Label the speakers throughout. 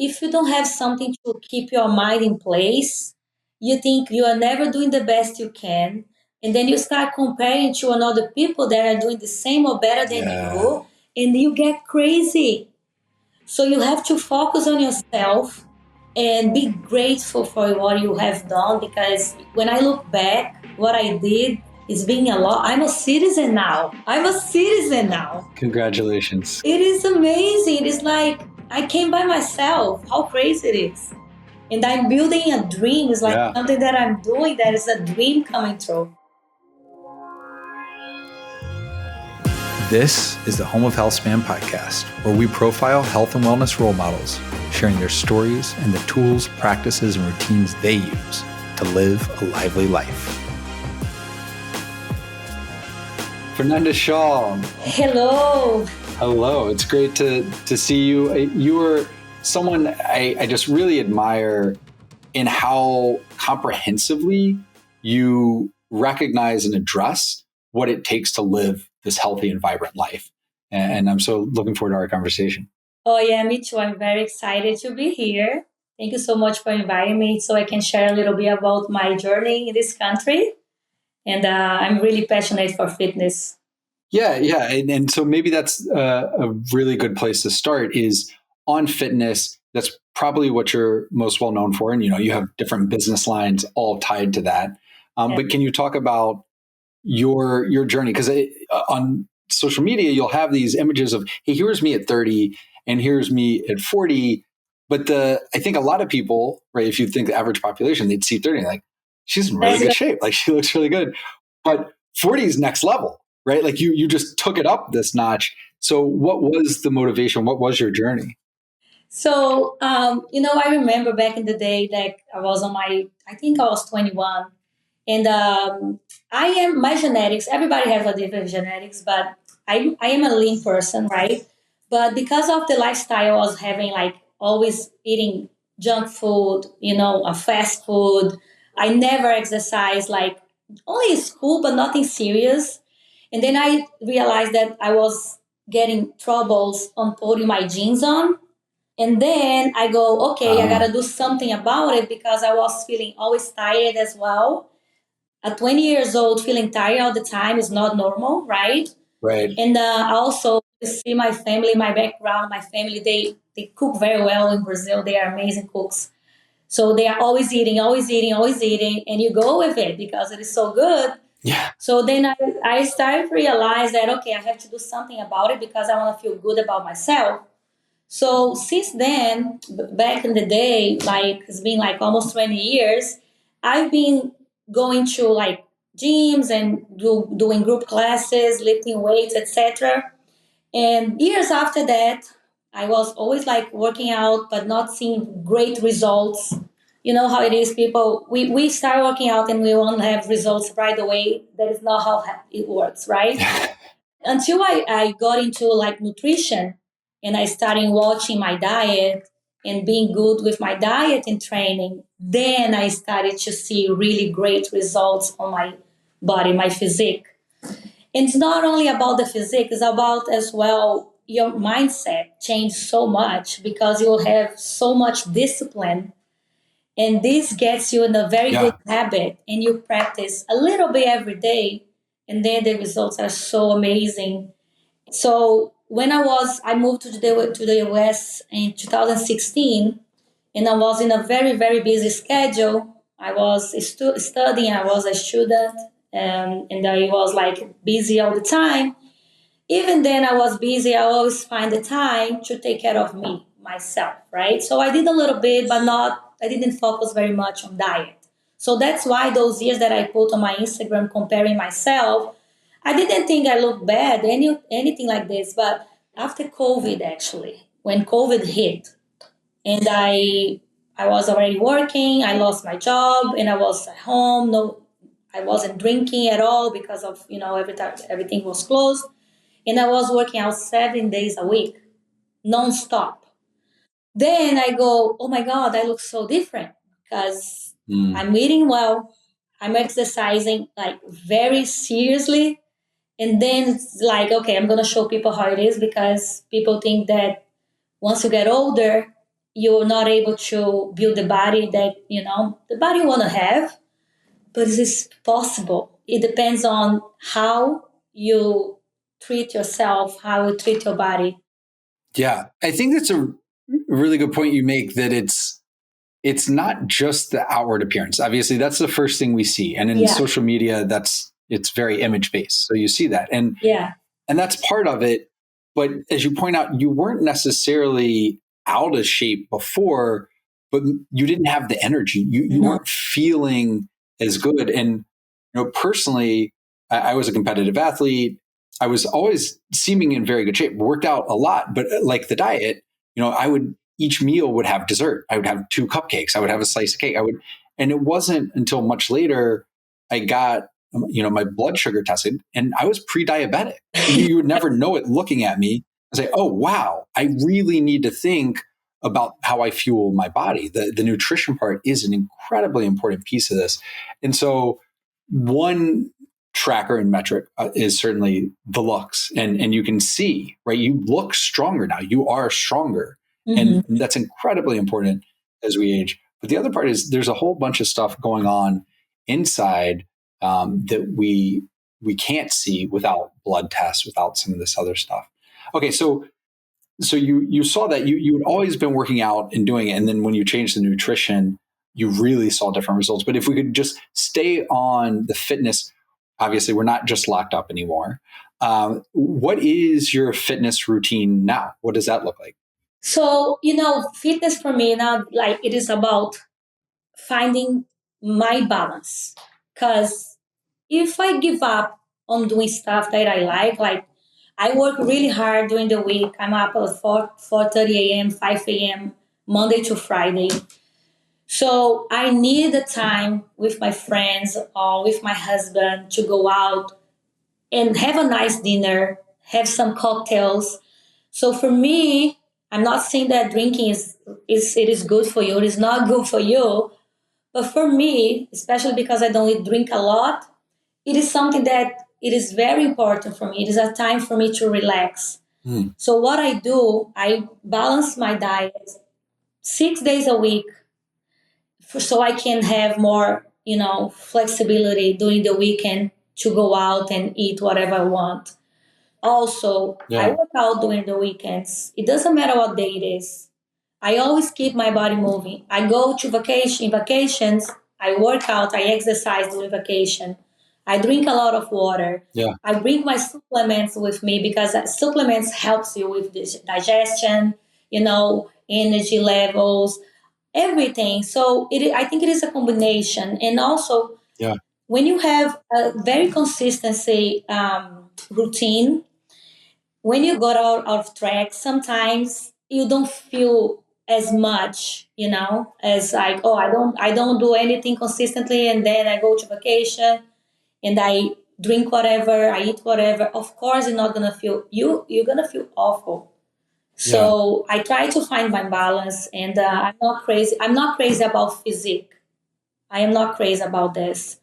Speaker 1: if you don't have something to keep your mind in place, you think you are never doing the best you can. And then you start comparing to another people that are doing the same or better than
Speaker 2: Yeah.
Speaker 1: you, and you get crazy. So you have to focus on yourself and be grateful for what you have done, because when I look back, what I did is being a lot. I'm a citizen now. I'm a citizen now.
Speaker 2: Congratulations.
Speaker 1: It is amazing. It is like I came by myself. How crazy it is. And I'm building a dream. It's like
Speaker 2: Yeah.
Speaker 1: something that I'm doing that is a dream coming true.
Speaker 2: This is the Home of Healthspan podcast, where we profile health and wellness role models, sharing their stories and the tools, practices, and routines they use to live a lively life. Fernanda Shaw.
Speaker 1: Hello.
Speaker 2: Hello. It's great to see you. You are someone I just really admire in how comprehensively you recognize and address what it takes to live this healthy and vibrant life. And I'm so looking forward to our conversation.
Speaker 1: Oh, yeah, me too. I'm very excited to be here. Thank you so much for inviting me so I can share a little bit about my journey in this country. And I'm really passionate for fitness.
Speaker 2: Yeah. And so maybe that's a really good place to start is on fitness. That's probably what you're most well known for. And, you have different business lines all tied to that.
Speaker 1: Yeah.
Speaker 2: But can you talk about your journey? Because on social media, you'll have these images of, hey, here's me at 30 and here's me at 40. But I think a lot of people, right, if you think the average population, they'd see 30 like, she's in really good shape. Like she looks really good. But 40 is next level, right? Like you just took it up this notch. So what was the motivation? What was your journey?
Speaker 1: So, I remember back in the day, like I think I was 21. And my genetics, everybody has a different genetics, but I am a lean person, right? But because of the lifestyle I was having, like always eating junk food, a fast food, I never exercised, like only in school, but nothing serious. And then I realized that I was getting troubles on putting my jeans on. And then I go, okay, I gotta do something about it because I was feeling always tired as well. At 20 years old, feeling tired all the time is not normal, right?
Speaker 2: Right.
Speaker 1: And also to see my family, my background, my family, they cook very well in Brazil. They are amazing cooks. So they are always eating, always eating, always eating, and you go with it because it is so good.
Speaker 2: Yeah.
Speaker 1: So then I started to realize that, okay, I have to do something about it because I want to feel good about myself. So since then, back in the day, like it's been like almost 20 years, I've been going to like gyms and doing group classes, lifting weights, etc. And years after that, I was always like working out, but not seeing great results. You know how it is, people. We start working out and we won't have results right away. That is not how it works, right? Until I got into like nutrition and I started watching my diet and being good with my diet and training, then I started to see really great results on my body, my physique. And it's not only about the physique, it's about as well your mindset changed so much because you'll have so much discipline. And this gets you in a very good habit and you practice a little bit every day. And then the results are so amazing. So when I moved to the US in 2016, and I was in a very very busy schedule. I was studying. I was a student, and I was like busy all the time. Even then, I was busy. I always find the time to take care of me myself, right? So I did a little bit, but not. I didn't focus very much on diet. So that's why those years that I put on my Instagram comparing myself, I didn't think I looked bad, anything like this. But after COVID, actually, when COVID hit, and I was already working, I lost my job, and I was at home. No, I wasn't drinking at all because of everything was closed, and I was working out 7 days a week, nonstop. Then I go, oh my God, I look so different because I'm eating well, I'm exercising like very seriously. And then it's like, okay, I'm going to show people how it is because people think that once you get older, you're not able to build the body that, the body you want to have, but it is possible. It depends on how you treat yourself, how you treat your body.
Speaker 2: Yeah, I think that's a really good point you make, that it's not just the outward appearance. Obviously, that's the first thing we see, and in
Speaker 1: Yeah,
Speaker 2: social media, it's very image based. So you see that,
Speaker 1: yeah,
Speaker 2: and that's part of it. But as you point out, you weren't necessarily out of shape before, but you didn't have the energy. You
Speaker 1: no,
Speaker 2: weren't feeling as good. And personally, I was a competitive athlete. I was always seeming in very good shape. Worked out a lot, but like the diet, I would, each meal would have dessert. I would have two cupcakes. I would have a slice of cake. And it wasn't until much later I got my blood sugar tested, and I was pre-diabetic. You would never know it looking at me and say, oh, wow, I really need to think about how I fuel my body. The nutrition part is an incredibly important piece of this. And so one tracker and metric is certainly the looks. And you can see, right? You look stronger now. You are stronger. And
Speaker 1: hmm
Speaker 2: that's incredibly important as we age. But the other part is there's a whole bunch of stuff going on inside that we can't see without blood tests, without some of this other stuff. Okay, so you saw that you had always been working out and doing it, and then when you changed the nutrition, you really saw different results. But if we could just stay on the fitness, obviously we're not just locked up anymore. What is your fitness routine now? What does that look like?
Speaker 1: So, fitness for me now, like it is about finding my balance. Because if I give up on doing stuff that I like I work really hard during the week. I'm up at 4:30 a.m., 5 a.m., Monday to Friday. So I need the time with my friends or with my husband to go out and have a nice dinner, have some cocktails. So for me, I'm not saying that drinking is it is good for you. It is not good for you. But for me, especially because I don't drink a lot, it is something that it is very important for me. It is a time for me to relax.
Speaker 2: Hmm.
Speaker 1: So what I do, I balance my diet 6 days a week so I can have more, flexibility during the weekend to go out and eat whatever I want. Also, I
Speaker 2: Yeah,
Speaker 1: work out during the weekends. It doesn't matter what day it is. I always keep my body moving. I go to vacations, I work out, I exercise during vacation. I drink a lot of water.
Speaker 2: yeah,
Speaker 1: I bring my supplements with me because supplements helps you with this digestion, energy levels, everything. So I think it is a combination. And also,
Speaker 2: yeah,
Speaker 1: when you have a very consistency routine, when you got out of track, sometimes you don't feel as much, as like, oh, I don't do anything consistently, and then I go to vacation and I drink whatever, I eat whatever. Of course, you're not gonna feel you're gonna feel awful.
Speaker 2: yeah,
Speaker 1: So I try to find my balance, and I'm not crazy. I'm not crazy about physique. I am not crazy about this.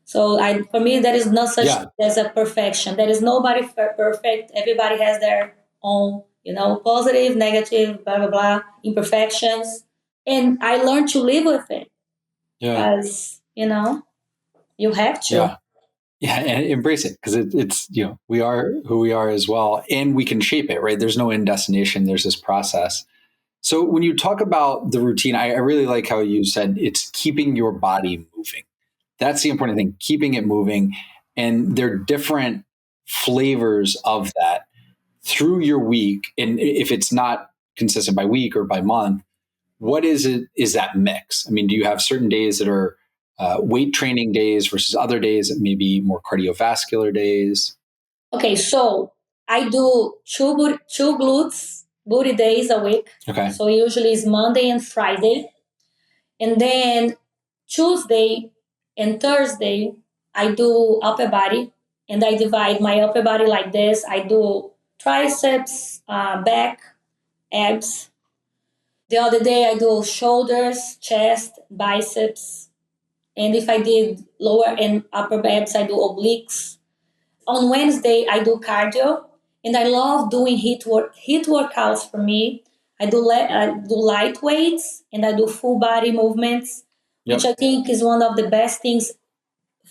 Speaker 1: So for me, there is no such
Speaker 2: yeah,
Speaker 1: thing as a perfection. There is nobody perfect. Everybody has their own, positive, negative, blah blah blah, imperfections, and I learned to live with it
Speaker 2: yeah,
Speaker 1: because you have to.
Speaker 2: yeah. Yeah, and embrace it, because it's we are who we are as well, and we can shape it, right? There's no end destination. There's this process. So when you talk about the routine, I really like how you said it's keeping your body moving. That's the important thing, keeping it moving. And there are different flavors of that through your week. And if it's not consistent by week or by month, what is that mix? I mean, do you have certain days that are weight training days versus other days that may be more cardiovascular days?
Speaker 1: Okay, so I do two glutes booty days a week.
Speaker 2: Okay.
Speaker 1: So usually it's Monday and Friday, and then Tuesday and Thursday, I do upper body, and I divide my upper body like this. I do triceps, back, abs. The other day, I do shoulders, chest, biceps. And if I did lower and upper abs, I do obliques. On Wednesday, I do cardio, and I love doing HIIT workouts for me. I do light weights and I do full body movements, which
Speaker 2: Yep.
Speaker 1: I think is one of the best things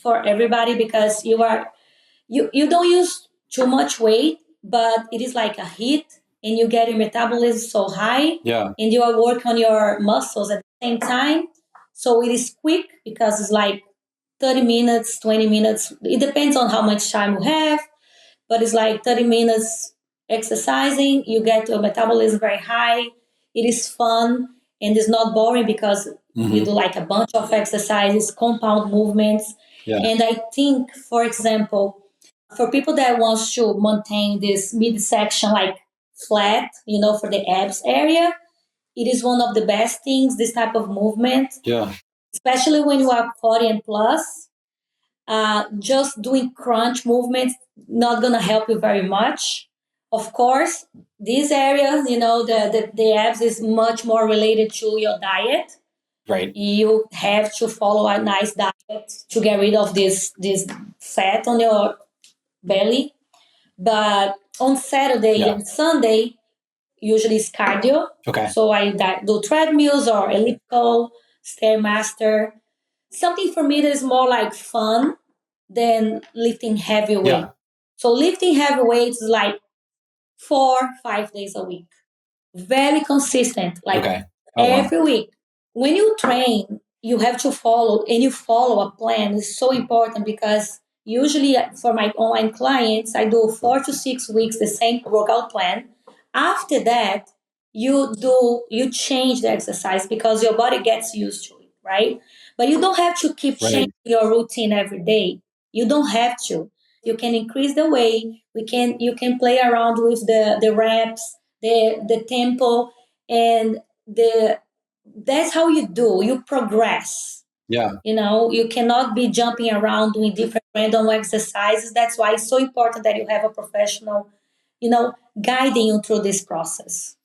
Speaker 1: for everybody because you don't use too much weight, but it is like a hit and you get your metabolism so high
Speaker 2: Yeah.
Speaker 1: and you are work on your muscles at the same time. So it is quick because it's like 30 minutes, 20 minutes. It depends on how much time you have, but it's like 30 minutes exercising. You get your metabolism very high. It is fun and it's not boring because you do
Speaker 2: Hmm.
Speaker 1: like a bunch of exercises, compound movements.
Speaker 2: Yeah.
Speaker 1: And I think, for example, for people that wants to maintain this midsection like flat, for the abs area, it is one of the best things, this type of movement,
Speaker 2: Yeah.
Speaker 1: especially when you are 40 and plus. Just doing crunch movements not gonna help you very much. Of course, these areas, the abs is much more related to your diet.
Speaker 2: Right.
Speaker 1: You have to follow a nice diet to get rid of this fat on your belly. But on Saturday
Speaker 2: Yeah.
Speaker 1: and Sunday, usually it's cardio.
Speaker 2: Okay.
Speaker 1: So I do treadmills or elliptical, stairmaster. Something for me that is more like fun than lifting heavy weight.
Speaker 2: Yeah.
Speaker 1: So lifting heavy weights is like 4, 5 days a week. Very consistent, like
Speaker 2: Okay. Oh wow.
Speaker 1: every week. When you train, you have to follow and you follow a plan. It's so important because usually for my online clients, I do 4 to 6 weeks the same workout plan. After that, you change the exercise because your body gets used to it, right? But you don't have to keep changing
Speaker 2: Right.
Speaker 1: your routine every day. You don't have to. You can increase the weight. You can play around with the reps, the tempo, and the that's how you progress.
Speaker 2: Yeah.
Speaker 1: You cannot be jumping around doing different random exercises. That's why it's so important that you have a professional, guiding you through this process.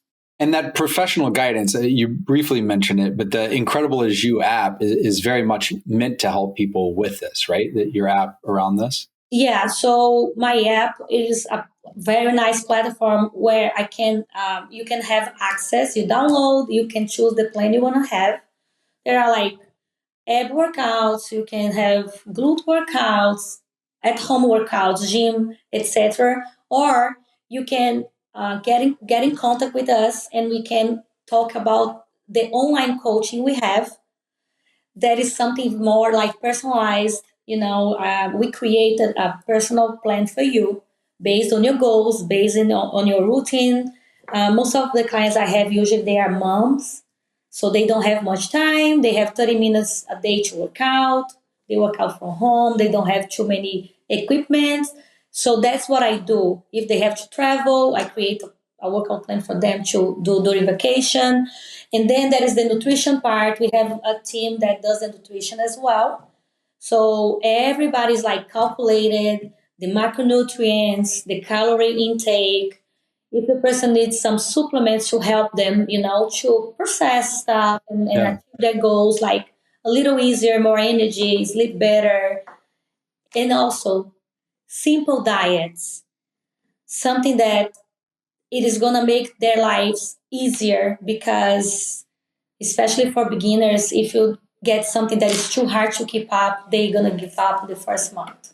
Speaker 2: And that professional guidance, you briefly mentioned it, but the Incredible As You app is very much meant to help people with this, right? That your app around this.
Speaker 1: Yeah, so my app is a very nice platform where you can have access. You download, you can choose the plan you want to have. There are like ab workouts, you can have glute workouts, at home workouts, gym, etc. Or you can get in contact with us and we can talk about the online coaching we have. That is something more like personalized. We created a personal plan for you based on your goals, based on your routine. Most of the clients I have usually they are moms, so they don't have much time. They have 30 minutes a day to work out. They work out from home. They don't have too many equipment. So that's what I do. If they have to travel, I create a workout plan for them to do during vacation. And then there is the nutrition part. We have a team that does the nutrition as well. So everybody's like calculated the macronutrients, the calorie intake. If the person needs some supplements to help them, to process stuff and
Speaker 2: Yeah.
Speaker 1: achieve their goals, like a little easier, more energy, sleep better, and also simple diets, something that it is gonna make their lives easier because especially for beginners, if you get something that is too hard to keep up, they're gonna give up in the first month.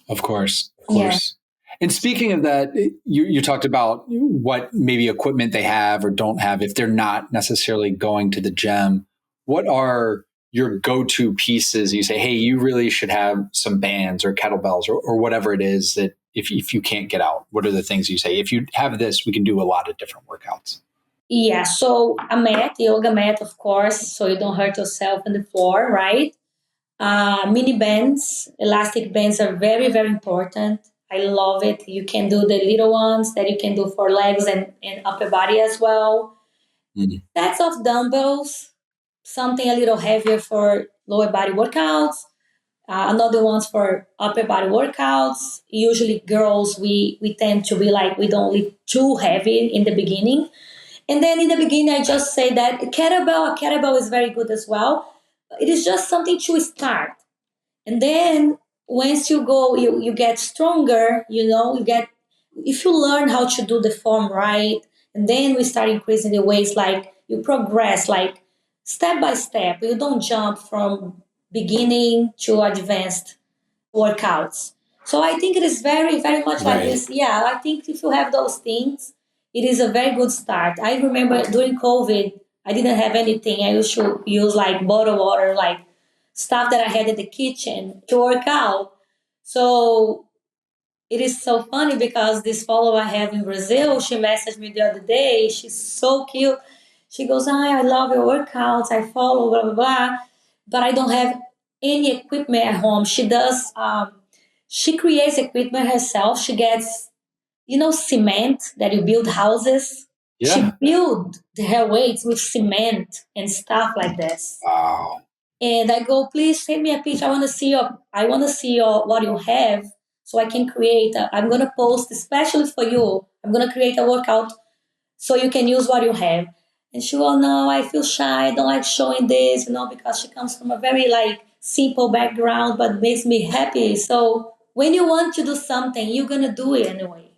Speaker 2: Of course. Of
Speaker 1: Yeah.
Speaker 2: course. And speaking of that, you talked about what maybe equipment they have or don't have if they're not necessarily going to the gym. What are your go-to pieces? You say, hey, you really should have some bands or kettlebells or whatever it is that if you can't get out, what are the things you say? If you have this, we can do a lot of different workouts.
Speaker 1: Yeah, so a mat, yoga mat, of course, so you don't hurt yourself on the floor, right? Mini bands, elastic bands are very, very important. I love it. You can do the little ones that you can do for legs and upper body as well.
Speaker 2: Mhm.
Speaker 1: Sets of dumbbells, something a little heavier for lower body workouts. Another ones for upper body workouts. Usually, girls we tend to be like we don't lift too heavy in the beginning, and then in the beginning I just say that a kettlebell is very good as well. It is just something to start, and then once you go, you get stronger. You get if you learn how to do the form right, And then we start increasing the weights, like you progress, like step by step. You don't jump from beginning to advanced workouts. So I think it is very, very much like
Speaker 2: Right.
Speaker 1: this. Yeah, I think if you have those things, it is a very good start. I remember during COVID, I didn't have anything. I used to use like bottled water, like stuff that I had in the kitchen to work out. So it is so funny because this follower I have in Brazil, she messaged me the other day. She's so cute. She goes, "Hi, I love your workouts. I follow, blah, blah, blah. But I don't have any equipment at home." She does, she creates equipment herself. She gets, cement that you build houses. She
Speaker 2: Yeah.
Speaker 1: build her weights with cement and stuff like this.
Speaker 2: Wow.
Speaker 1: And I go, "Please send me a picture. I want to see what you have so I can create. I'm going to post especially for you. I'm going to create a workout so you can use what you have." And she, "Oh no, I feel shy. I don't like showing this, because she comes from a very like simple background, but makes me happy." So when you want to do something, you're going to do it anyway.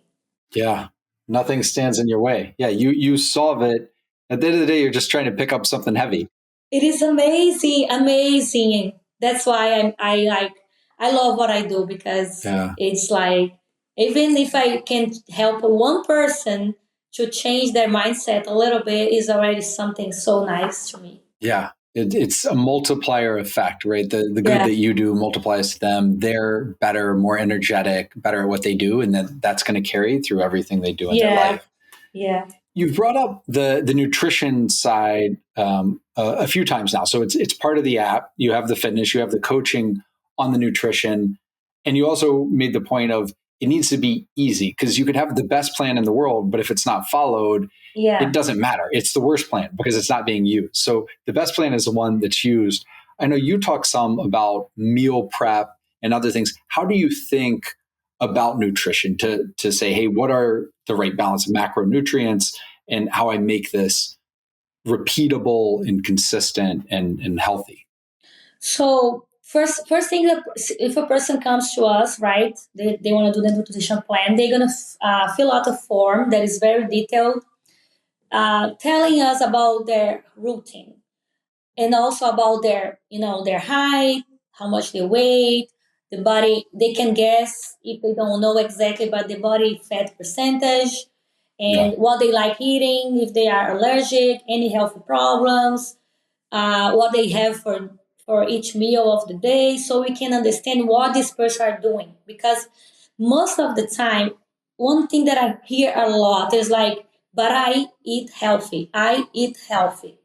Speaker 2: Yeah. Nothing stands in your way. Yeah. You solve it. At the end of the day, you're just trying to pick up something heavy.
Speaker 1: It is amazing, amazing. That's why I love what I do because
Speaker 2: Yeah.
Speaker 1: it's like even if I can help one person to change their mindset a little bit is already something so nice to me.
Speaker 2: Yeah. It's a multiplier effect, right? The good
Speaker 1: Yeah,
Speaker 2: that you do multiplies to them. They're better, more energetic, better at what they do, and that's going to carry through everything they do in their
Speaker 1: yeah,
Speaker 2: life.
Speaker 1: yeah,
Speaker 2: You've brought up the nutrition side a few times now. So it's part of the app. You have the fitness, you have the coaching on the nutrition, and you also made the point of it needs to be easy because you could have the best plan in the world, but if it's not followed, it
Speaker 1: yeah.
Speaker 2: doesn't matter. It's the worst plan because it's not being used. So the best plan is the one that's used. I know you talk some about meal prep and other things. How do you think about nutrition to say, hey, what are the right balance of macronutrients and how I make this repeatable and consistent and healthy?
Speaker 1: So first thing that if a person comes to us, right, they want to do the nutrition plan, they're gonna fill out a form that is very detailed, telling us about their routine and also about their height, how much they weigh, the body. They can guess if they don't know exactly, but the body fat percentage
Speaker 2: Yeah.
Speaker 1: and what they like eating, if they are allergic, any health problems, what they have for each meal of the day, so we can understand what these person are doing. Because most of the time, one thing that I hear a lot is like, "But I eat healthy. I eat healthy."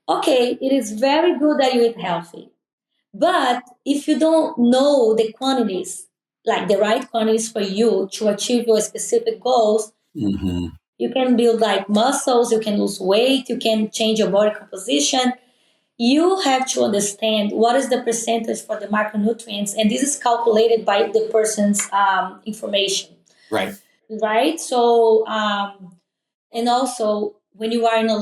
Speaker 1: Okay, it is very good that you eat healthy. But if you don't know the quantities, like the right quantities for you to achieve your specific goals,
Speaker 2: Mm-hmm.
Speaker 1: you can build like muscles, you can lose weight, you can change your body composition. You have to understand what is the percentage for the macronutrients, and this is calculated by the person's information,
Speaker 2: Right.
Speaker 1: right? So, and also when you are in a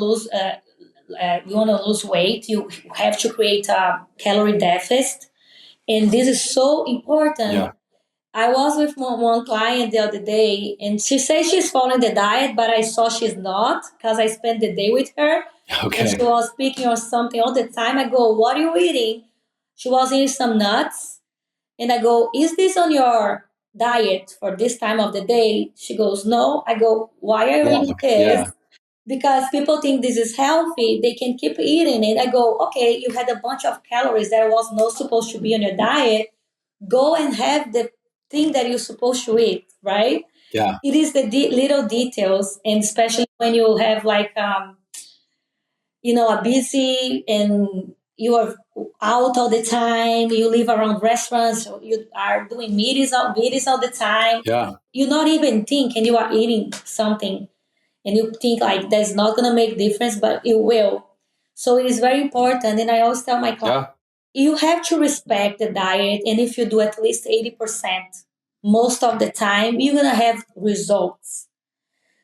Speaker 1: you want to lose weight, you have to create a calorie deficit, and this is so important.
Speaker 2: Yeah.
Speaker 1: I was with one client the other day, and she says she's following the diet, but I saw she's not because I spent the day with her, and she
Speaker 2: Okay.
Speaker 1: was speaking or something all the time. I go, "What are you eating?" She was eating some nuts, and I go, "Is this on your diet for this time of the day?" She goes, "No." I go, "Why are you eating
Speaker 2: Log.
Speaker 1: this?"
Speaker 2: Yeah.
Speaker 1: Because people think this is healthy, they can keep eating it. I go, "Okay, you had a bunch of calories that was not supposed to be on your diet. Go and have the thing that you're supposed to eat," right?
Speaker 2: Yeah.
Speaker 1: It is the little details, and especially when you have like a busy and you are out all the time, you live around restaurants, or you are doing meetings all the time.
Speaker 2: Yeah.
Speaker 1: You not even think, and you are eating something, and you think like that's not gonna make difference, but it will. So it is very important, and I always tell my clients,
Speaker 2: Yeah.
Speaker 1: you have to respect the diet, and if you do at least 80% most of the time, you're gonna have results.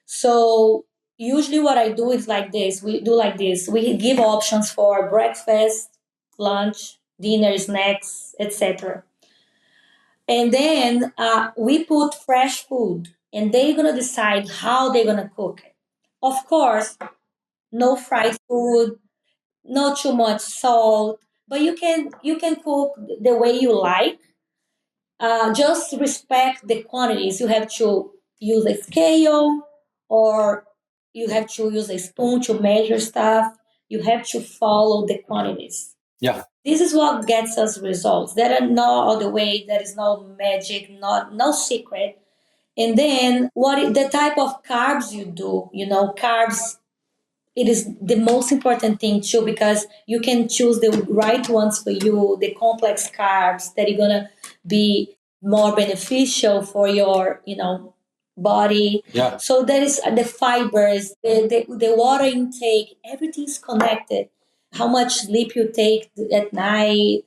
Speaker 1: So usually what I do is like this. We do like this. We give options for breakfast, lunch, dinner, snacks, etc. And then we put fresh food, and they're gonna decide how they're gonna cook it. Of course, no fried food, not too much salt, but you can cook the way you like. Just respect the quantities. You have to use a scale, or you have to use a spoon to measure stuff. You have to follow the quantities.
Speaker 2: Yeah.
Speaker 1: This is what gets us results. There are no other way. There is no magic, not no secret. And then the type of carbs you do. Carbs, it is the most important thing too, because you can choose the right ones for you, the complex carbs that are gonna be more beneficial for your body.
Speaker 2: Yeah.
Speaker 1: So there is the fibers, the water intake, everything's connected. How much sleep you take at night.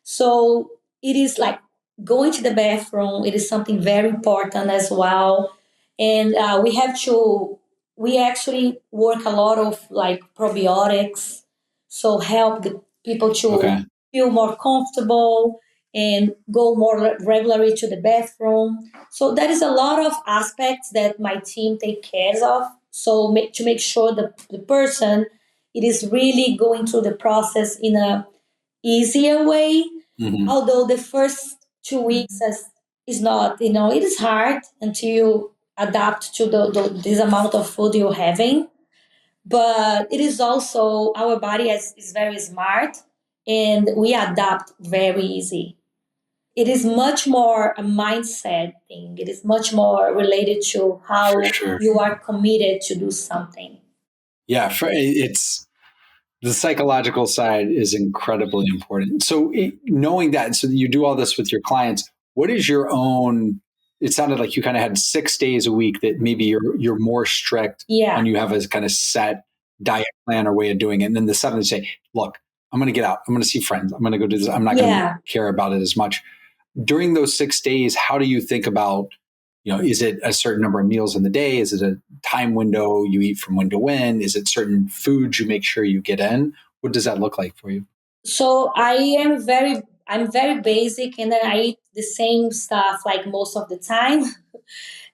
Speaker 1: So it is like going to the bathroom. It is something very important as well. And we actually work a lot of like probiotics, so help the people to
Speaker 2: Okay.
Speaker 1: feel more comfortable and go more regularly to the bathroom. So there is a lot of aspects that my team take care of. So to make sure the person it is really going through the process in a easier way.
Speaker 2: Hmm.
Speaker 1: Although the first 2 weeks is not, it is hard until you adapt to this amount of food you're having. But it is also, our body is very smart, and we adapt very easy. It is much more a mindset thing. It is much more related to
Speaker 2: For
Speaker 1: how
Speaker 2: sure.
Speaker 1: you are committed to do something.
Speaker 2: Yeah. It's the psychological side is incredibly important. So knowing that, so you do all this with your clients, what is your own? It sounded like you kind of had 6 days a week that maybe you're more strict
Speaker 1: Yeah.
Speaker 2: on. You have a kind of set diet plan or way of doing it, and then the seventh say, "Look, I'm going to get out. I'm going to see friends. I'm going to go do this. I'm not going to
Speaker 1: Yeah.
Speaker 2: care about it as much." During those 6 days, how do you think about, is it a certain number of meals in the day? Is it a time window you eat from when to when? Is it certain foods you make sure you get in? What does that look like for you?
Speaker 1: So I'm very basic, and then I eat the same stuff like most of the time.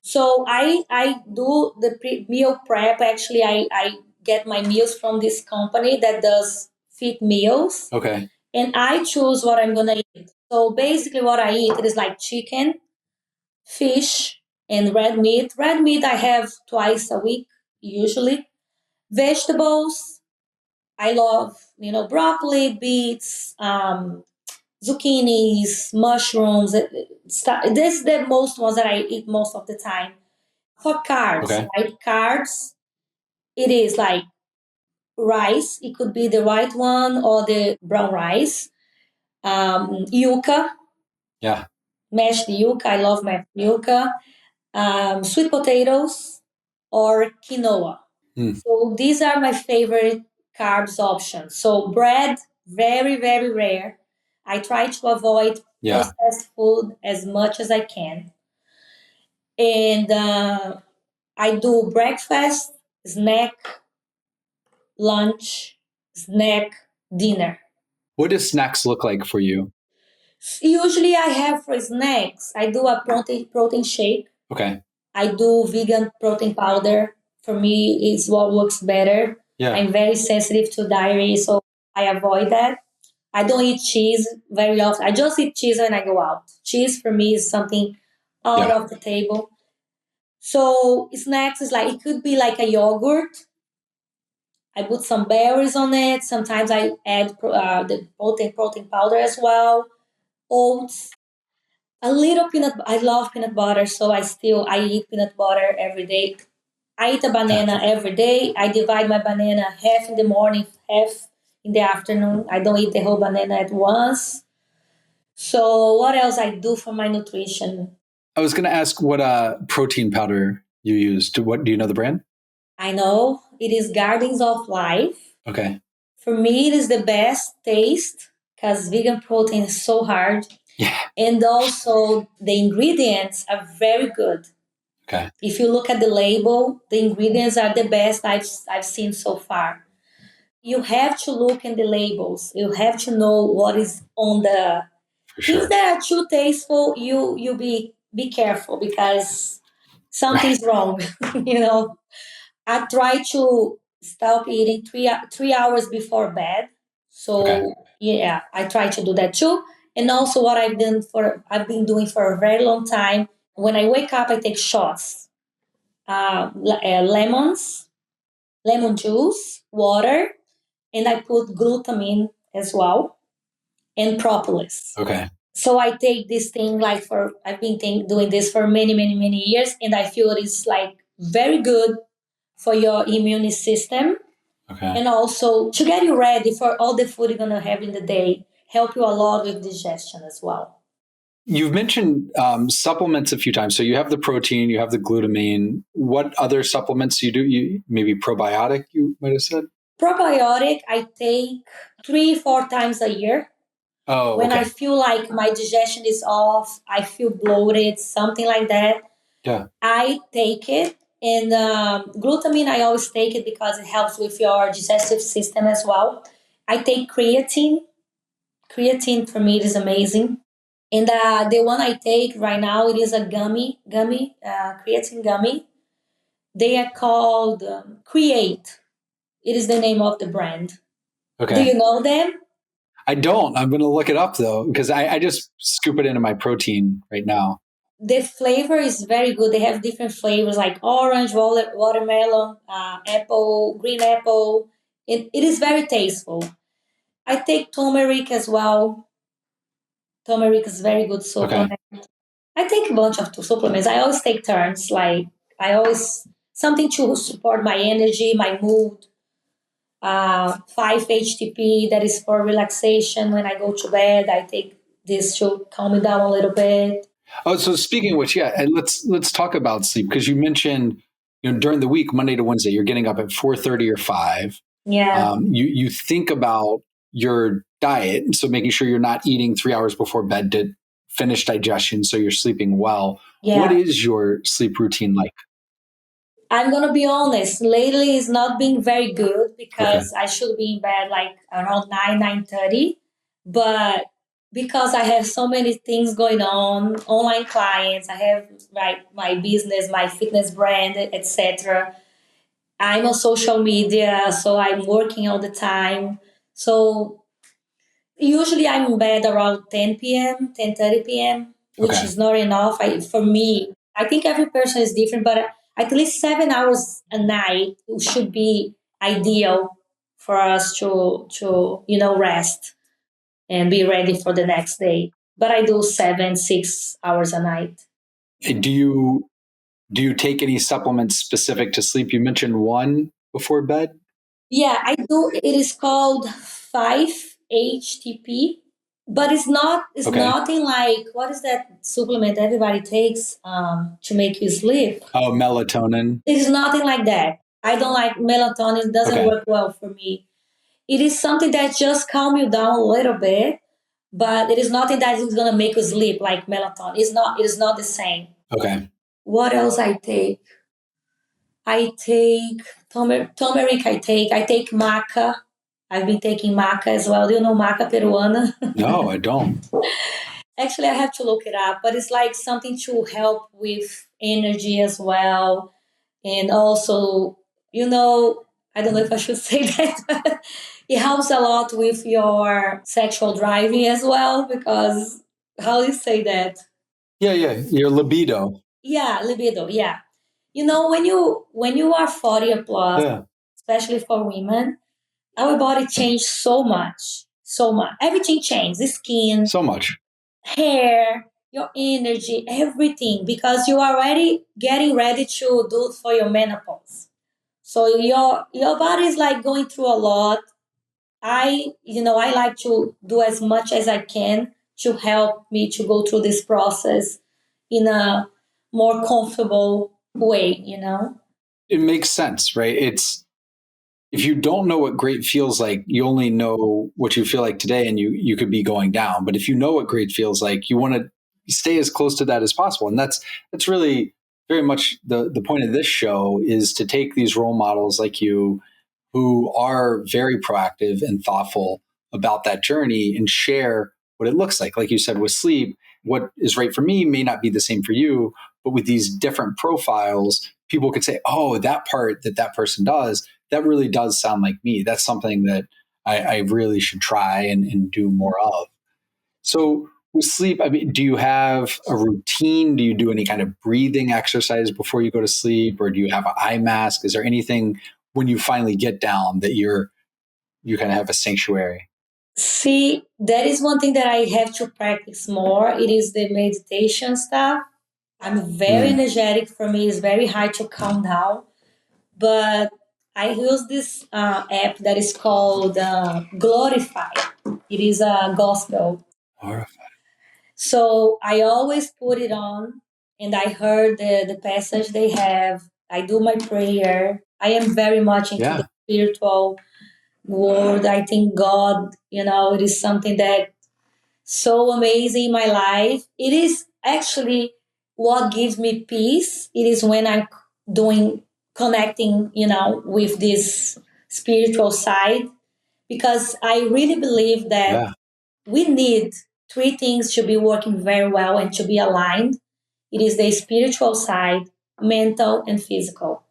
Speaker 1: So I do the meal prep. Actually, I get my meals from this company that does fit meals,
Speaker 2: Okay.
Speaker 1: and I choose what I'm gonna eat. So basically, what I eat it is like chicken, fish, and red meat. Red meat I have twice a week usually. Vegetables, I love broccoli, beets, zucchinis, mushrooms. This is the most ones that I eat most of the time. For carbs,
Speaker 2: Okay.
Speaker 1: right? Carbs, it is like rice. It could be the white one or the brown rice. Yuca,
Speaker 2: Yeah.
Speaker 1: mashed yuca. I love mashed yuca. Sweet potatoes or quinoa.
Speaker 2: Hmm.
Speaker 1: So these are my favorite carbs options. So bread, very, very rare. I try to avoid
Speaker 2: Yeah.
Speaker 1: processed food as much as I can. And I do breakfast, snack, lunch, snack, dinner.
Speaker 2: What does snacks look like for you?
Speaker 1: Usually I have for snacks, I do a protein shake.
Speaker 2: Okay.
Speaker 1: I do vegan protein powder. For me, it's what works better.
Speaker 2: Yeah.
Speaker 1: I'm very sensitive to dairy, so I avoid that. I don't eat cheese very often. I just eat cheese when I go out. Cheese for me is something out
Speaker 2: Yeah.
Speaker 1: of the table. So snacks is like it could be like a yogurt. I put some berries on it. Sometimes I add the protein powder as well. Oats, a little peanut. I love peanut butter, so I eat peanut butter every day. I eat a banana every day. I divide my banana half in the morning, half in the afternoon. I don't eat the whole banana at once. So what else I do for my nutrition?
Speaker 2: I was going to ask what protein powder you use. What do you know the brand?
Speaker 1: I know it is Gardens of Life.
Speaker 2: Okay.
Speaker 1: For me, it is the best taste because vegan protein is so hard.
Speaker 2: Yeah.
Speaker 1: And also, the ingredients are very good.
Speaker 2: Okay.
Speaker 1: If you look at the label, the ingredients are the best I've seen so far. You have to look in the labels. You have to know what is on the
Speaker 2: For
Speaker 1: things
Speaker 2: sure.
Speaker 1: that are too tasteful. You be careful because
Speaker 2: Right.
Speaker 1: something's wrong. you know. I try to stop eating 3 hours before bed.
Speaker 2: Okay.
Speaker 1: So yeah, I try to do that too. And also, what I've been doing for a very long time. When I wake up, I take shots, lemons, lemon juice, water, and I put glutamine as well and propolis.
Speaker 2: Okay.
Speaker 1: So I take this thing like for I've been doing this for many years, and I feel it is like very good for your immune system,
Speaker 2: Okay.
Speaker 1: and also to get you ready for all the food you're gonna have in the day. Help you a lot with digestion as well.
Speaker 2: You've mentioned supplements a few times. So you have the protein, you have the glutamine. What other supplements you do? You maybe probiotic. You might have said.
Speaker 1: Probiotic I take 3 4 times a year.
Speaker 2: Oh,
Speaker 1: When I
Speaker 2: okay.
Speaker 1: feel like my digestion is off, I feel bloated, something like that,
Speaker 2: Yeah.
Speaker 1: I take it. And glutamine, I always take it because it helps with your digestive system as well. I take creatine. Creatine for me is amazing. And the one I take right now, it is a creatine gummy. They are called Create. It is the name of the brand. Do
Speaker 2: Okay.
Speaker 1: you know them?
Speaker 2: I don't. I'm going to look it up though, because I just scoop it into my protein right now.
Speaker 1: The flavor is very good. They have different flavors like orange, watermelon, apple, green apple. It is very tasteful. I take turmeric as well. Turmeric is very good
Speaker 2: Okay.
Speaker 1: supplement. I take a bunch of supplements. I always take turns. Like I always something to support my energy, my mood. 5-HTP that is for relaxation. When I go to bed, I take this to calm me down a little bit.
Speaker 2: Oh, so speaking of which, yeah, and let's talk about sleep because you mentioned, during the week, Monday to Wednesday, you're getting up at 4:30 or 5.
Speaker 1: Yeah,
Speaker 2: You think about your diet, so making sure you're not eating 3 hours before bed to finish digestion, so you're sleeping well. What
Speaker 1: yeah.
Speaker 2: is your sleep routine like?
Speaker 1: I'm gonna be honest. Lately, it's not been very good
Speaker 2: Okay.
Speaker 1: because I should be in bed like around 9 9:30, but because I have so many things going on, online clients, I have my business, my fitness brand, etc. I'm on social media, so I'm working all the time. So usually I'm in bed around 10 p.m., 10:30 p.m., which
Speaker 2: Okay.
Speaker 1: is not enough for me. I think every person is different, but at least 7 hours a night should be ideal for us to rest and be ready for the next day. But I do 7 6 hours a night.
Speaker 2: Do you take any supplements specific to sleep? You mentioned one before bed.
Speaker 1: Yeah, I do. It is called 5-HTP, but it's
Speaker 2: Okay.
Speaker 1: nothing like what is that supplement everybody takes to make you sleep.
Speaker 2: Oh, melatonin.
Speaker 1: It is nothing like that. I don't like melatonin. It doesn't
Speaker 2: Okay.
Speaker 1: work well for me. It is something that just calm you down a little bit, but it is nothing that is gonna make you sleep like melatonin. It's not. It is not the same.
Speaker 2: Okay.
Speaker 1: What else I take? I take turmeric. I take maca. I've been taking maca as well. Do you know maca peruana?
Speaker 2: No, I don't.
Speaker 1: Actually, I have to look it up, but it's like something to help with energy as well. And also, you know, I don't know if I should say that, but it helps a lot with your sexual driving as well, because how do you say that?
Speaker 2: Yeah, yeah. Your libido.
Speaker 1: Yeah, libido. Yeah. When you are 40 or plus,
Speaker 2: Yeah.
Speaker 1: especially for women, our body changed so much, so much. Everything changed: the skin,
Speaker 2: So much.
Speaker 1: hair, your energy, everything, because you are already getting ready to do it for your menopause. So your body is like going through a lot. I like to do as much as I can to help me to go through this process in a more comfortable way.
Speaker 2: It makes sense, right? If you don't know what great feels like, you only know what you feel like today and you could be going down. But if you know what great feels like, you want to stay as close to that as possible. And that's really very much the point of this show is to take these role models like you who are very proactive and thoughtful about that journey and share what it looks like. Like you said with sleep, what is right for me may not be the same for you, but with these different profiles, people could say, oh, that part that that person does, that really does sound like me. That's something that I really should try and do more of. So with sleep, I mean, do you have a routine? Do you do any kind of breathing exercise before you go to sleep, or do you have an eye mask? Is there anything when you finally get down that you kind of have a sanctuary?
Speaker 1: See, that is one thing that I have to practice more. It is the meditation stuff. I'm very
Speaker 2: Mm.
Speaker 1: energetic. For me, it's very hard to calm down. But I use this app that is called Glorify. It is a gospel.
Speaker 2: All right.
Speaker 1: So I always put it on, and I heard the passage they have. I do my prayer. I am very much into the
Speaker 2: Yeah.
Speaker 1: spiritual world. I think God, it is something that so amazing in my life. It is actually what gives me peace. It is when I'm doing connecting, with this spiritual side, because I really believe that
Speaker 2: Yeah.
Speaker 1: we need three things to be working very well and to be aligned. It is the spiritual side, mental, and physical.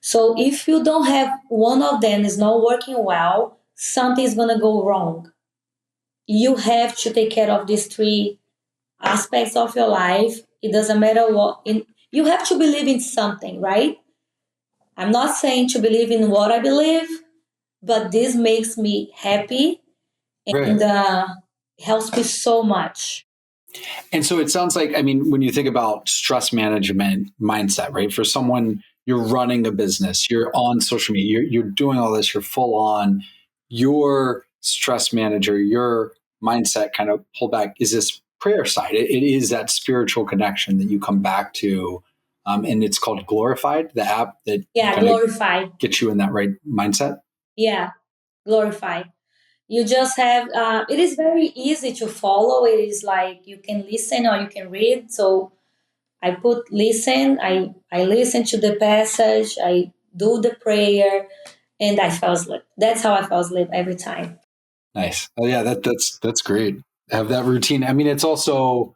Speaker 1: So if you don't have one of them is not working well, something is gonna go wrong. You have to take care of these three aspects of your life. It doesn't matter what you have to believe in something, right? I'm not saying to believe in what I believe, but this makes me happy
Speaker 2: Right.
Speaker 1: and helps me so much.
Speaker 2: And so it sounds like, I mean, when you think about stress management mindset, right? For someone, you're running a business, you're on social media, you're doing all this, you're full on, your stress manager, your mindset kind of pull back is this prayer side. It is that spiritual connection that you come back to. And it's called Glorified, the app that
Speaker 1: Yeah,
Speaker 2: kind of
Speaker 1: glorify.
Speaker 2: gets you in that right mindset.
Speaker 1: Yeah, glorify. You just have, it is very easy to follow. It is like you can listen or you can read. So I put listen, I listen to the passage, I do the prayer, and I fell asleep. That's how I fell asleep every time.
Speaker 2: Nice. Oh yeah, that's great. Have that routine. I mean, it's also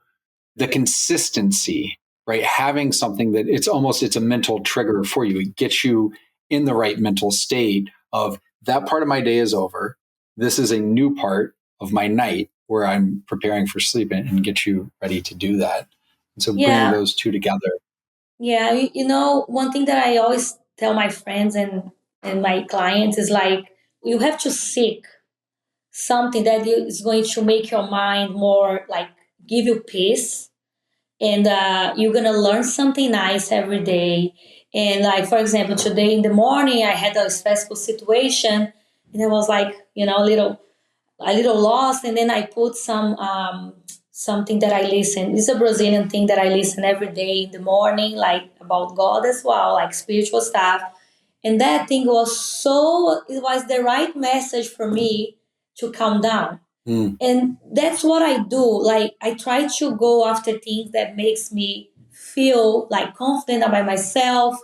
Speaker 2: the consistency, right? Having something that it's a mental trigger for you. It gets you in the right mental state of that part of my day is over. This is a new part of my night where I'm preparing for sleep and get you ready to do that. And so bringing
Speaker 1: Yeah,
Speaker 2: those two together.
Speaker 1: yeah. One thing that I always tell my friends and my clients is like, you have to seek something that is going to make your mind more like give you peace, and you're gonna learn something nice every day. And like for example, today in the morning I had a stressful situation, and I was like, a little lost, and then I put something that I listen. It's a Brazilian thing that I listen every day in the morning, like about God as well, like spiritual stuff. And that thing it was the right message for me to calm down.
Speaker 2: Mm,
Speaker 1: And that's what I do. Like I try to go after things that makes me feel like confident about myself,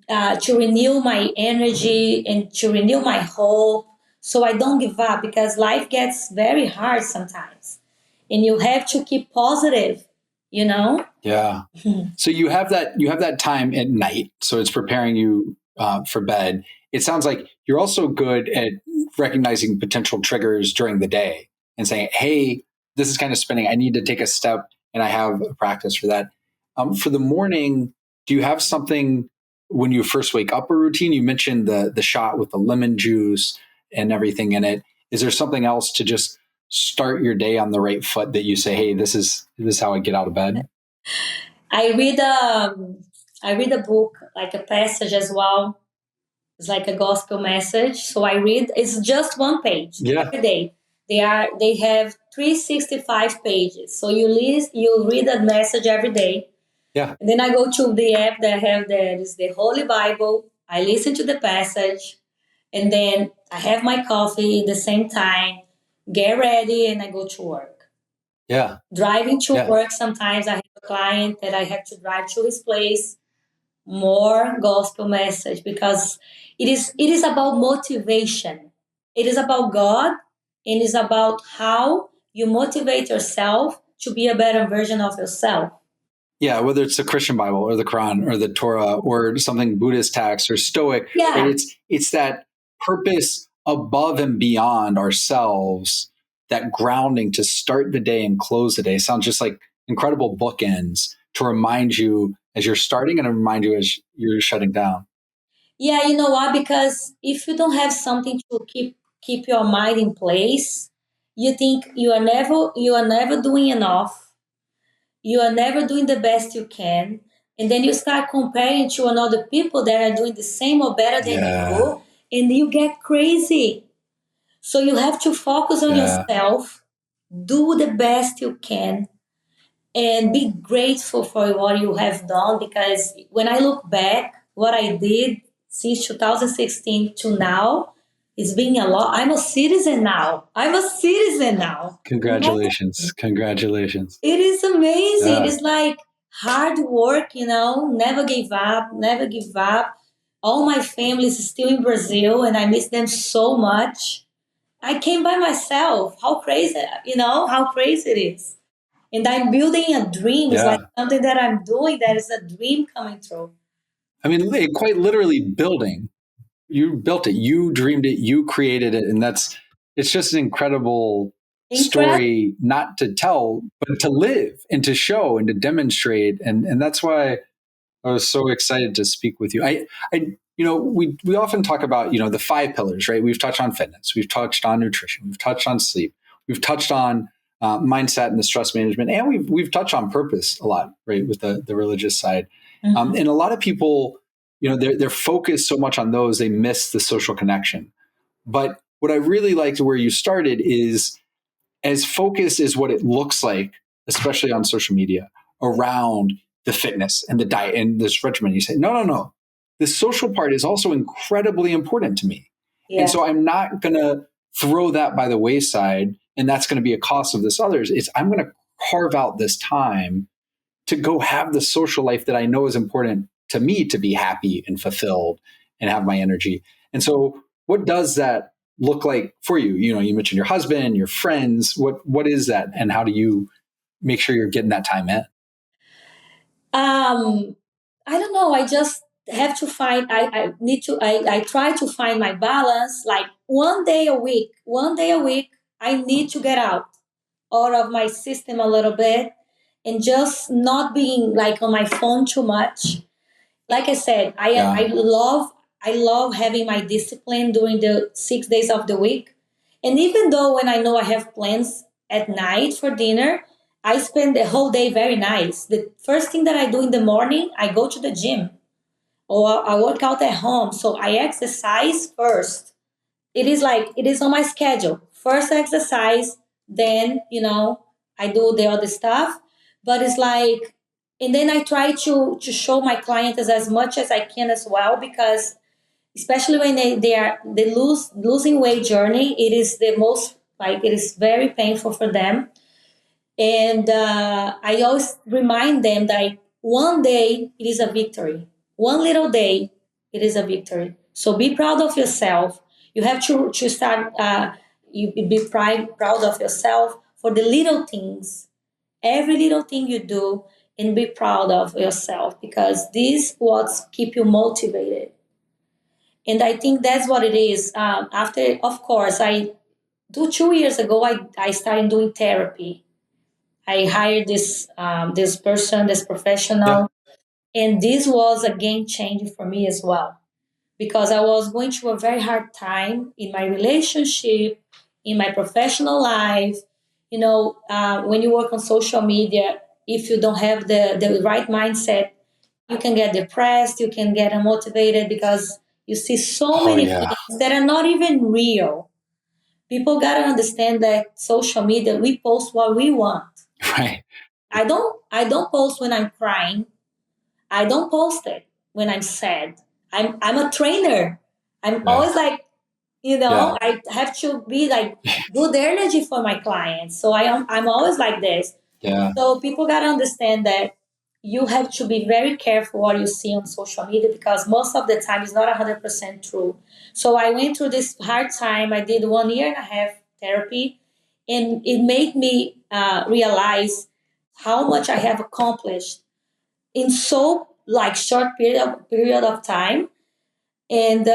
Speaker 1: to renew my energy and to renew my hope, so I don't give up, because life gets very hard sometimes and you have to keep positive, you know?
Speaker 2: yeah. So you have that time at night. So it's preparing you for bed. It sounds like you're also good at recognizing potential triggers during the day and saying, "Hey, this is kind of spinning. I need to take a step," and I have a practice for that. For the morning, do you have something when you first wake up? A routine? You mentioned the shot with the lemon juice and everything in it. Is there something else to just start your day on the right foot that you say, "Hey, this is how I get out of bed"?
Speaker 1: I read I read a book, like a passage as well. It's like a gospel message. So I read, it's just one page
Speaker 2: Yeah,
Speaker 1: every day. They have 365 pages. So you read a message every day.
Speaker 2: yeah.
Speaker 1: And then I go to the app that I have there is the Holy Bible. I listen to the passage, and then I have my coffee at the same time, get ready, and I go to work.
Speaker 2: Yeah.
Speaker 1: Driving to
Speaker 2: Yeah.
Speaker 1: work, sometimes I have a client that I have to drive to his place, more gospel message, because it is about motivation. It is about God, and it's about how you motivate yourself to be a better version of yourself.
Speaker 2: Yeah, whether it's the Christian Bible or the Quran or the Torah or something Buddhist text or Stoic, right?
Speaker 1: Yeah.
Speaker 2: It's that purpose above and beyond ourselves, that grounding to start the day and close the day. Sounds just like incredible bookends to remind you as you're starting and to remind you as you're shutting down.
Speaker 1: Yeah, you know what? Because if you don't have something to keep your mind in place, you think you are never doing enough. You are never doing the best you can, and then you start comparing to another people that are doing the same or better than
Speaker 2: Yeah.
Speaker 1: you, and you get crazy. So you have to focus on
Speaker 2: Yeah.
Speaker 1: yourself, do the best you can, and be grateful for what you have done, because when I look back what I did since 2016 to now, it's been a lot. I'm a citizen now.
Speaker 2: Congratulations. Congratulations.
Speaker 1: It is amazing.
Speaker 2: Yeah.
Speaker 1: It's like hard work, never give up, never give up. All my family is still in Brazil and I miss them so much. I came by myself. How crazy it is. And I'm building a dream. It's like
Speaker 2: Yeah.
Speaker 1: something that I'm doing that is a dream coming true.
Speaker 2: I mean, quite literally building. You built it, you dreamed it, you created it, and it's just an incredible
Speaker 1: Incredible.
Speaker 2: story, not to tell but to live and to show and to demonstrate. And that's why I was so excited to speak with you. We often talk about, the five pillars, right? We've touched on fitness, we've touched on nutrition, we've touched on sleep, we've touched on mindset and the stress management, and we've touched on purpose a lot, right, with the religious side.
Speaker 1: Mhm.
Speaker 2: And a lot of people, they're focused so much on those, they miss the social connection. But what I really liked where you started is, as focus is what it looks like, especially on social media, around the fitness and the diet and this regimen, you say, no, no, no. The social part is also incredibly important to me. And
Speaker 1: Yeah.
Speaker 2: so I'm not going to throw that by the wayside. And that's going to be a cost of this others. It's I'm going to carve out this time to go have the social life that I know is important to me to be happy and fulfilled and have my energy. And so, what does that look like for you? You mentioned your husband, your friends. What is that, and how do you make sure you're getting that time in?
Speaker 1: Um, I don't know. I just have to find. I need to. I try to find my balance. Like one day a week. One day a week. I need to get out of my system a little bit, and just not being like on my phone too much. Like I said, I
Speaker 2: Yeah.
Speaker 1: love I love having my discipline during the 6 days of the week. And even though when I know I have plans at night for dinner, I spend the whole day very nice. The first thing that I do in the morning, I go to the gym or I work out at home. So I exercise first. It is on my schedule. First exercise, then I do the other stuff. But it's like, and then I try to show my clients as much as I can as well, because especially when they losing weight journey, it is the most, like, it is very painful for them. And I always remind them that one day it is a victory. One little day, it is a victory. So be proud of yourself. You have to start, you be proud of yourself for the little things, every little thing you do, and be proud of yourself, because this what keep you motivated. And I think that's what it is. After, of course, 2 years ago, I started doing therapy. I hired this person, this
Speaker 2: Yeah.
Speaker 1: professional, and this was a game changer for me as well, because I was going through a very hard time in my relationship, in my professional life. When you work on social media, if you don't have the right mindset, you can get depressed, you can get unmotivated, because you see so
Speaker 2: Oh
Speaker 1: many
Speaker 2: yeah.
Speaker 1: things that are not even real. People got to understand that social media, we post what we want.
Speaker 2: Right.
Speaker 1: I don't post when I'm crying. I don't post it when I'm sad. I'm a trainer. I'm
Speaker 2: Yeah.
Speaker 1: always like,
Speaker 2: Yeah.
Speaker 1: I have to be like good energy for my clients. So I'm always like this.
Speaker 2: Yeah.
Speaker 1: So people gotta understand that you have to be very careful what you see on social media, because most of the time it's not 100% true. So I went through this hard time. I did 1.5 years therapy, and it made me realize how much I have accomplished. in so like short period of time, and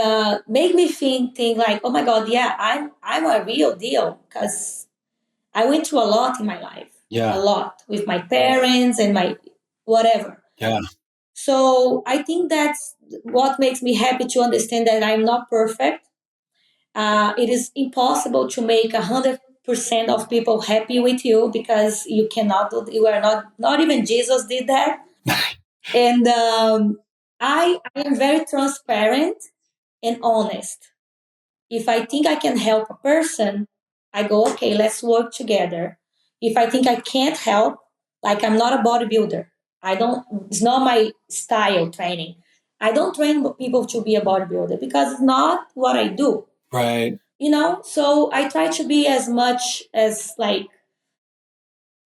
Speaker 1: make me think like, oh my God, yeah, I'm a real deal, because I went through a lot in my life, a
Speaker 2: Yeah.
Speaker 1: lot with my parents and my whatever.
Speaker 2: Yeah.
Speaker 1: So I think that's what makes me happy to understand that I'm not perfect. It is impossible to make 100% of people happy with you, because you cannot do. You are not even Jesus did that. And I am very transparent and honest. If I think I can help a person, I go, okay, let's work together. If I think I can't help, like I'm not a bodybuilder, I don't, it's not my style training. I don't train people to be a bodybuilder because it's not what I do,
Speaker 2: Right.
Speaker 1: So I try to be as much as like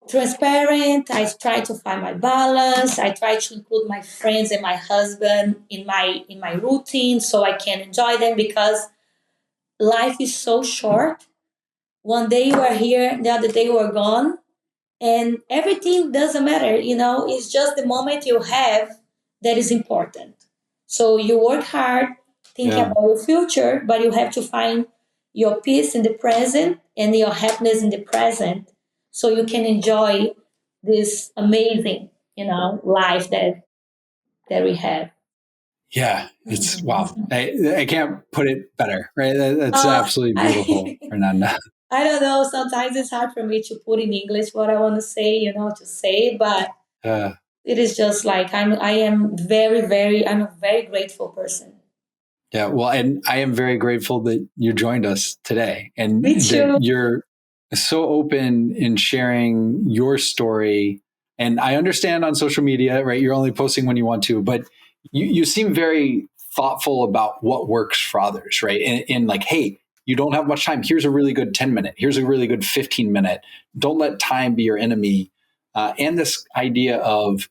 Speaker 1: transparent. I try to find my balance. I try to include my friends and my husband in my routine so I can enjoy them, because life is so short. One day you are here, the other day you are gone, and everything doesn't matter. It's just the moment you have that is important. So you work hard thinking
Speaker 2: Yeah.
Speaker 1: about your future, but you have to find your peace in the present and your happiness in the present, so you can enjoy this amazing life that we have.
Speaker 2: Yeah. It's wow. I can't put it better. Right. That's
Speaker 1: uh,
Speaker 2: absolutely beautiful,
Speaker 1: I,
Speaker 2: Fernanda.
Speaker 1: I don't know. Sometimes it's hard for me to put in English what I want to say, to say, but
Speaker 2: Uh,
Speaker 1: it is just like I'm a very grateful person.
Speaker 2: Yeah, well, and I am very grateful that you joined us today
Speaker 1: Me
Speaker 2: and that
Speaker 1: too.
Speaker 2: you're so open in sharing your story. And I understand on social media, right? You're only posting when you want to, but you seem very thoughtful about what works for others, right? And like, hey, you don't have much time. Here's a really good 10-minute. Here's a really good 15-minute. Don't let time be your enemy. And this idea of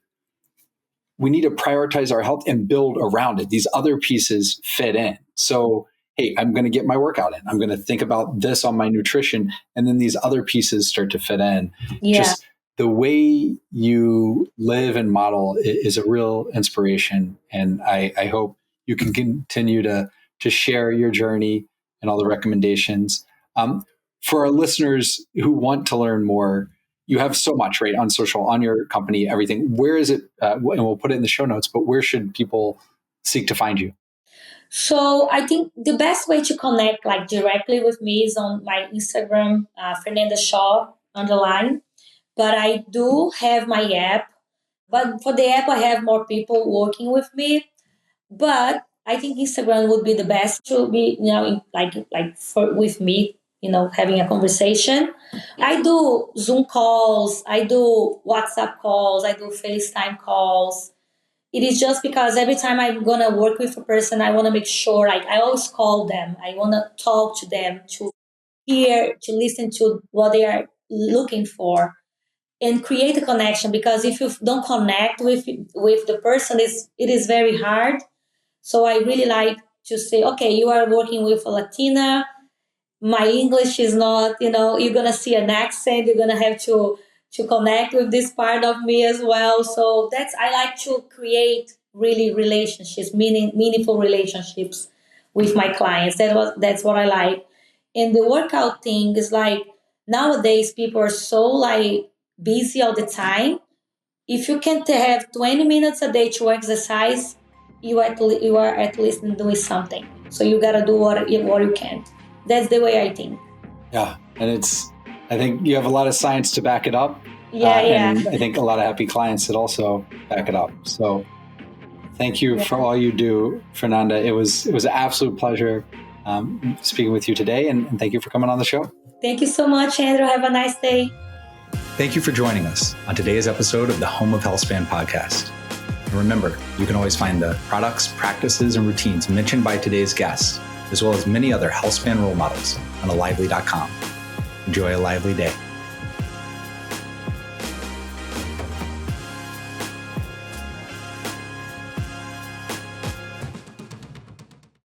Speaker 2: we need to prioritize our health and build around it. These other pieces fit in. So, hey, I'm going to get my workout in. I'm going to think about this on my nutrition. And then these other pieces start to fit in.
Speaker 1: Yeah.
Speaker 2: Just the way you live and model is a real inspiration. And I hope you can continue to share your journey and all the recommendations. For our listeners who want to learn more, you have so much, right, on social, on your company, everything. Where is it? And we'll put it in the show notes, but where should people seek to find you?
Speaker 1: So I think the best way to connect like directly with me is on my Instagram, Fernanda Shaw underline. But I do have my app. But for the app, I have more people working with me. But I think Instagram would be the best to be, like for with me, having a conversation. I do Zoom calls, I do WhatsApp calls, I do FaceTime calls. It is just because every time I'm gonna work with a person, I want to make sure, like I always call them. I want to talk to them, to hear, to listen to what they are looking for, and create a connection. Because if you don't connect with the person, it is very hard. So I really like to say, okay, you are working with a Latina. My English is not, you're gonna see an accent. You're gonna have to connect with this part of me as well. So I like to create really relationships, meaningful relationships with my clients. That's what I like. And the workout thing is like, nowadays people are so like busy all the time. If you can have 20 minutes a day to exercise, you are at least doing something. So you gotta do what you can. That's the way I think.
Speaker 2: Yeah, and I think you have a lot of science to back it up,
Speaker 1: Yeah, yeah,
Speaker 2: and I think a lot of happy clients that also back it up. So, thank you for
Speaker 1: yeah.
Speaker 2: all you do, Fernanda. It was an absolute pleasure speaking with you today, and thank you for coming on the show.
Speaker 1: Thank you so much, Andrew. Have a nice day.
Speaker 2: Thank you for joining us on today's episode of the Home of Healthspan podcast. And remember, you can always find the products, practices, and routines mentioned by today's guests, as well as many other Healthspan role models on alively.com. Enjoy a lively day.